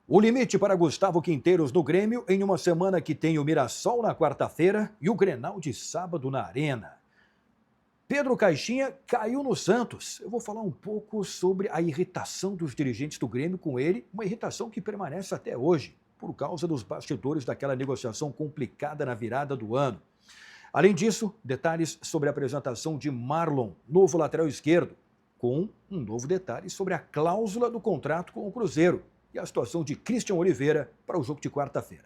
O limite para Gustavo Quinteiros no Grêmio em uma semana que tem o Mirassol na quarta-feira e o Grenal de sábado na Arena. Pedro Caixinha caiu no Santos. Eu vou falar um pouco sobre a irritação dos dirigentes do Grêmio com ele, uma irritação que permanece até hoje, por causa dos bastidores daquela negociação complicada na virada do ano. Além disso, detalhes sobre a apresentação de Marlon, novo lateral esquerdo, com um novo detalhe sobre a cláusula do contrato com o Cruzeiro e a situação de Christian Oliveira para o jogo de quarta-feira.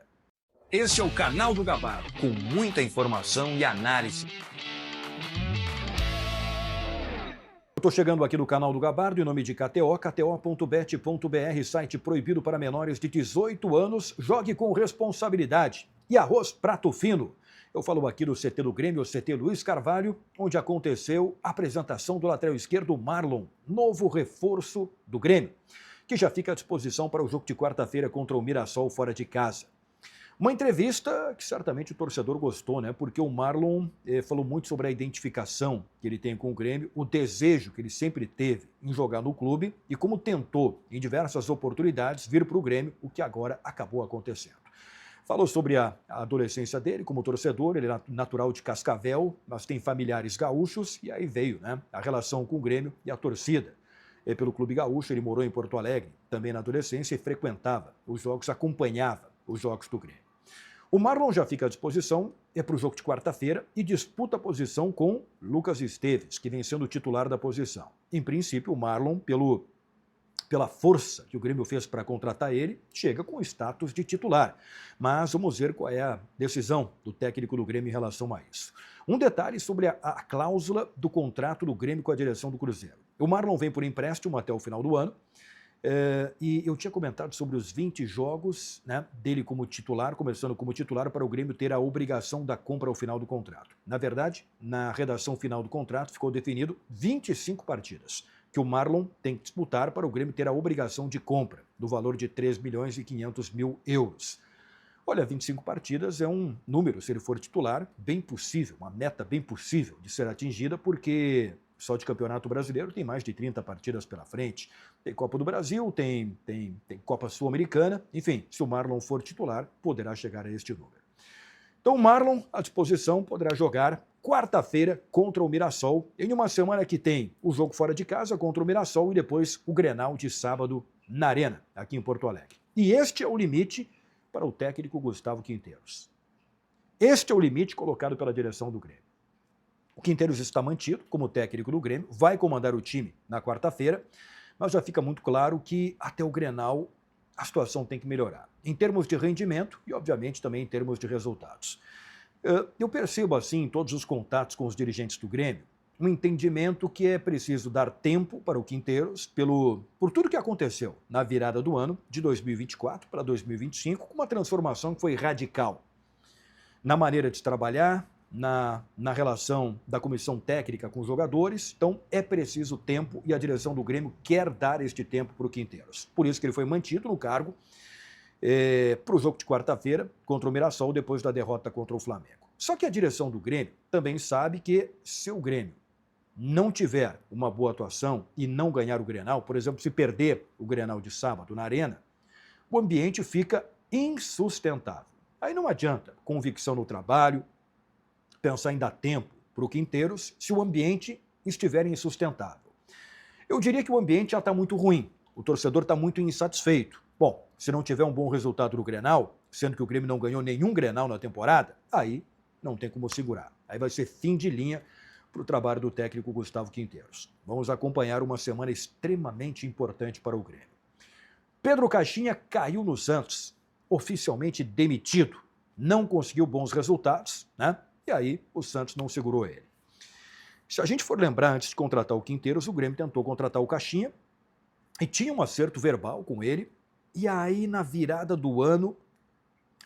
Esse é o canal do Gabardo, com muita informação e análise. Eu estou chegando aqui no canal do Gabardo em nome de KTO, kto.bet.br, site proibido para menores de 18 anos. Jogue com responsabilidade. E Arroz Prato Fino. Eu falo aqui do CT do Grêmio, o CT Luiz Carvalho, onde aconteceu a apresentação do lateral esquerdo Marlon, novo reforço do Grêmio, que já fica à disposição para o jogo de quarta-feira contra o Mirassol fora de casa. Uma entrevista que certamente o torcedor gostou, né? Porque o Marlon falou muito sobre a identificação que ele tem com o Grêmio, o desejo que ele sempre teve em jogar no clube e como tentou, em diversas oportunidades, vir para o Grêmio, o que agora acabou acontecendo. Falou sobre a adolescência dele como torcedor, ele é natural de Cascavel, mas tem familiares gaúchos, e aí veio, né, a relação com o Grêmio e a torcida. Pelo Clube Gaúcho, ele morou em Porto Alegre, também na adolescência, e frequentava os jogos, acompanhava os jogos do Grêmio. O Marlon já fica à disposição para o jogo de quarta-feira e disputa a posição com Lucas Esteves, que vem sendo o titular da posição. Em princípio, o Marlon, pela força que o Grêmio fez para contratar ele, chega com o status de titular. Mas vamos ver qual é a decisão do técnico do Grêmio em relação a isso. Um detalhe sobre a cláusula do contrato do Grêmio com a direção do Cruzeiro. O Marlon vem por empréstimo até o final do ano, e eu tinha comentado sobre os 20 jogos, né, dele como titular, começando como titular, para o Grêmio ter a obrigação da compra ao final do contrato. Na verdade, na redação final do contrato ficou definido 25 partidas que o Marlon tem que disputar para o Grêmio ter a obrigação de compra, do valor de 3 milhões e 500 mil euros. Olha, 25 partidas é um número, se ele for titular, bem possível, uma meta bem possível de ser atingida, porque só de Campeonato Brasileiro tem mais de 30 partidas pela frente. Tem Copa do Brasil, tem Copa Sul-Americana, enfim, se o Marlon for titular, poderá chegar a este número. Então o Marlon, à disposição, poderá jogar quarta-feira contra o Mirassol, em uma semana que tem o jogo fora de casa contra o Mirassol e depois o Grenal de sábado na Arena, aqui em Porto Alegre. E este é o limite para o técnico Gustavo Quinteiros. Este é o limite colocado pela direção do Grêmio. O Quinteiros está mantido como técnico do Grêmio, vai comandar o time na quarta-feira, mas já fica muito claro que até o Grenal a situação tem que melhorar, em termos de rendimento e, obviamente, também em termos de resultados. Eu percebo, assim, em todos os contatos com os dirigentes do Grêmio, um entendimento que é preciso dar tempo para o Quinteiros por tudo que aconteceu na virada do ano, de 2024 para 2025, com uma transformação que foi radical na maneira de trabalhar, na relação da comissão técnica com os jogadores. Então é preciso tempo e a direção do Grêmio quer dar este tempo para o Quinteiros. Por isso que ele foi mantido no cargo para o jogo de quarta-feira contra o Mirassol, depois da derrota contra o Flamengo. Só que a direção do Grêmio também sabe que se o Grêmio não tiver uma boa atuação e não ganhar o Grenal, por exemplo, se perder o Grenal de sábado na Arena, o ambiente fica insustentável. Aí não adianta convicção no trabalho, pensar em dar tempo para o Quinteiros se o ambiente estiver insustentável. Eu diria que o ambiente já está muito ruim, o torcedor está muito insatisfeito. Bom, se não tiver um bom resultado no Grenal, sendo que o Grêmio não ganhou nenhum Grenal na temporada, aí não tem como segurar. Aí vai ser fim de linha para o trabalho do técnico Gustavo Quinteiros. Vamos acompanhar uma semana extremamente importante para o Grêmio. Pedro Caixinha caiu no Santos, oficialmente demitido. Não conseguiu bons resultados, né? E aí o Santos não segurou ele. Se a gente for lembrar, antes de contratar o Quinteiros, o Grêmio tentou contratar o Caixinha e tinha um acerto verbal com ele. E aí, na virada do ano,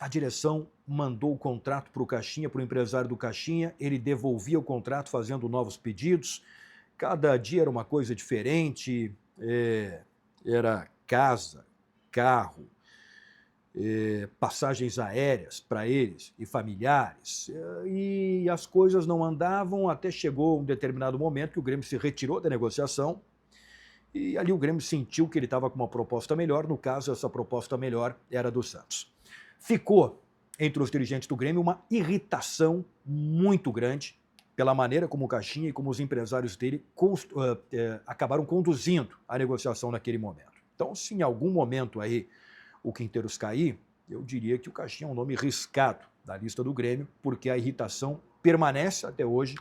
a direção mandou o contrato para o Caixinha, para o empresário do Caixinha. Ele devolvia o contrato fazendo novos pedidos. Cada dia era uma coisa diferente. Era casa, carro, passagens aéreas para eles e familiares. E as coisas não andavam até chegou um determinado momento que o Grêmio se retirou da negociação E ali o Grêmio sentiu que ele estava com uma proposta melhor, no caso essa proposta melhor era do Santos. Ficou entre os dirigentes do Grêmio uma irritação muito grande pela maneira como o Caixinha e como os empresários dele acabaram conduzindo a negociação naquele momento. Então, se em algum momento aí o Quinteiros cair, eu diria que o Caixinha é um nome riscado da lista do Grêmio, porque a irritação permanece até hoje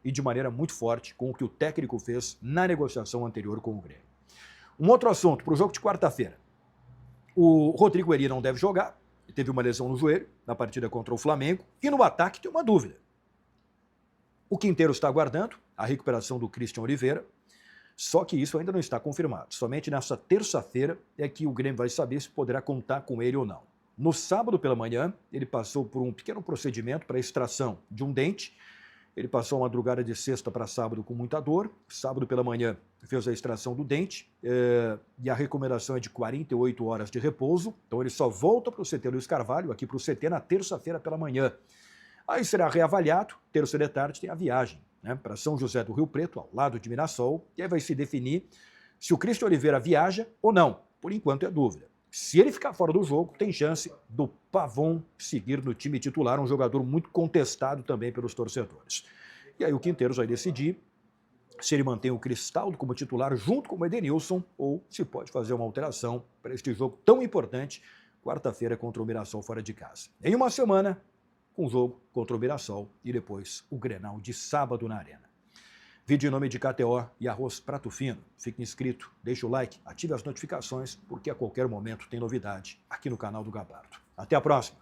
e de maneira muito forte com o que o técnico fez na negociação anterior com o Grêmio. Um outro assunto para o jogo de quarta-feira. O Rodrigo Eri não deve jogar, teve uma lesão no joelho na partida contra o Flamengo, e no ataque tem uma dúvida. O Quinteiros está aguardando a recuperação do Christian Oliveira, só que isso ainda não está confirmado. Somente nessa terça-feira é que o Grêmio vai saber se poderá contar com ele ou não. No sábado pela manhã, ele passou por um pequeno procedimento para extração de um dente. Ele passou a madrugada de sexta para sábado com muita dor. Sábado pela manhã fez a extração do dente e a recomendação é de 48 horas de repouso. Então ele só volta para o CT Luiz Carvalho, aqui para o CT, na terça-feira pela manhã. Aí será reavaliado, terça de tarde tem a viagem, né, para São José do Rio Preto, ao lado de Mirassol, e aí vai se definir se o Christian Oliveira viaja ou não. Por enquanto é dúvida. Se ele ficar fora do jogo, tem chance do Pavon seguir no time titular, um jogador muito contestado também pelos torcedores. E aí o Quinteiros vai decidir se ele mantém o Cristaldo como titular junto com o Edenilson ou se pode fazer uma alteração para este jogo tão importante, quarta-feira contra o Mirassol fora de casa. Em uma semana, com o jogo contra o Mirassol e depois o Grenal de sábado na Arena. Vídeo em nome de KTO e Arroz Prato Fino. Fique inscrito, deixe o like, ative as notificações, porque a qualquer momento tem novidade aqui no canal do Gabardo. Até a próxima!